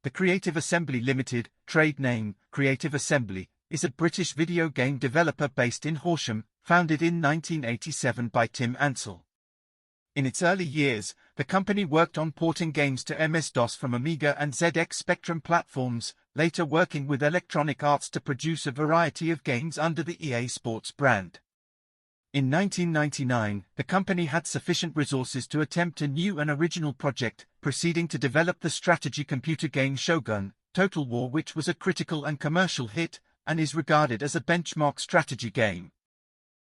The Creative Assembly Limited, trade name, Creative Assembly, is a British video game developer based in Horsham, founded in 1987 by Tim Ansell. In its early years, the company worked on porting games to MS-DOS from Amiga and ZX Spectrum platforms, later working with Electronic Arts to produce a variety of games under the EA Sports brand. In 1999, the company had sufficient resources to attempt a new and original project, proceeding to develop the strategy computer game Shogun: Total War, which was a critical and commercial hit, and is regarded as a benchmark strategy game.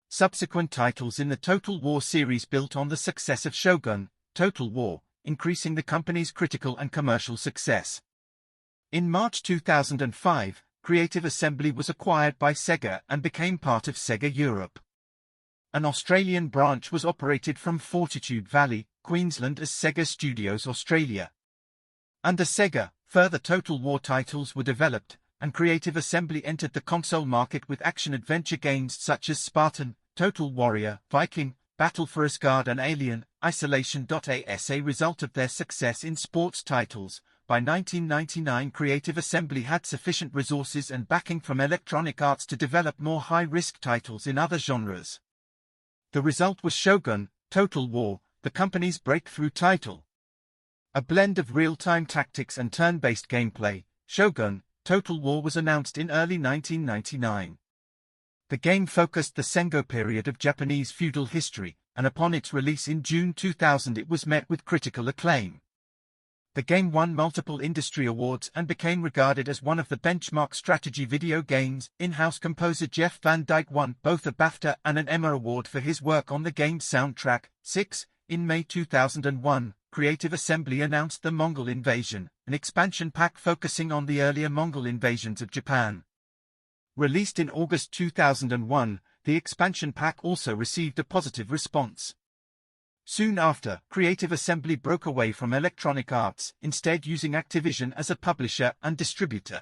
Subsequent titles in the Total War series built on the success of Shogun: Total War, increasing the company's critical and commercial success. In March 2005, Creative Assembly was acquired by Sega and became part of Sega Europe. An Australian branch was operated from Fortitude Valley, Queensland as Sega Studios Australia. Under Sega, further Total War titles were developed, and Creative Assembly entered the console market with action-adventure games such as Spartan, Total Warrior, Viking, Battle for Asgard and Alien Isolation. As a result of their success in sports titles, by 1999 Creative Assembly had sufficient resources and backing from Electronic Arts to develop more high-risk titles in other genres. The result was Shogun: Total War, the company's breakthrough title. A blend of real-time tactics and turn-based gameplay, Shogun: Total War was announced in early 1999. The game focused the Sengo period of Japanese feudal history, and upon its release in June 2000 it was met with critical acclaim. The game won multiple industry awards and became regarded as one of the benchmark strategy video games. In-house composer Jeff Van Dyke won both a BAFTA and an Emma Award for his work on the game's soundtrack. 6. In May 2001, Creative Assembly announced the Mongol Invasion, an expansion pack focusing on the earlier Mongol invasions of Japan. Released in August 2001, the expansion pack also received a positive response. Soon after, Creative Assembly broke away from Electronic Arts, instead using Activision as a publisher and distributor.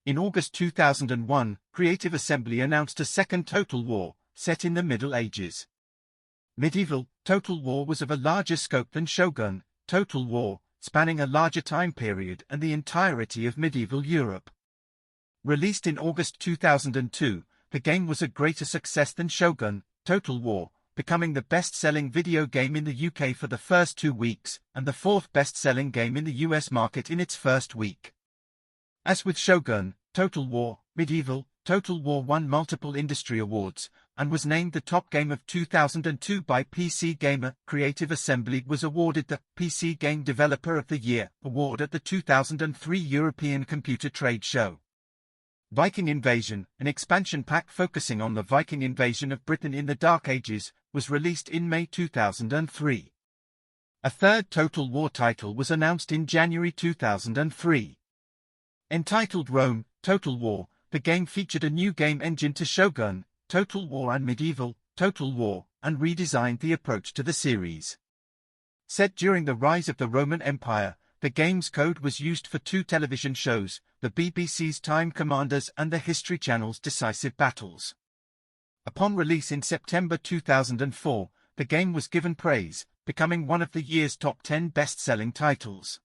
In August 2001, Creative Assembly announced a second Total War, set in the Middle Ages. Medieval: Total War was of a larger scope than Shogun: Total War, spanning a larger time period and the entirety of medieval Europe. Released in August 2002, the game was a greater success than Shogun: Total War, becoming the best-selling video game in the UK for the first 2 weeks, and the fourth best-selling game in the US market in its first week. As with Shogun: Total War, Medieval: Total War won multiple industry awards, and was named the top game of 2002 by PC Gamer. Creative Assembly was awarded the PC Game Developer of the Year award at the 2003 European Computer Trade Show. Viking Invasion, an expansion pack focusing on the Viking invasion of Britain in the Dark Ages, was released in May 2003. A third Total War title was announced in January 2003. Entitled Rome: Total War, the game featured a new game engine to Shogun: Total War and Medieval: Total War, and redesigned the approach to the series. Set during the rise of the Roman Empire, the game's code was used for 2 television shows, the BBC's Time Commanders and the History Channel's Decisive Battles. Upon release in September 2004, the game was given praise, becoming one of the year's top 10 best-selling titles.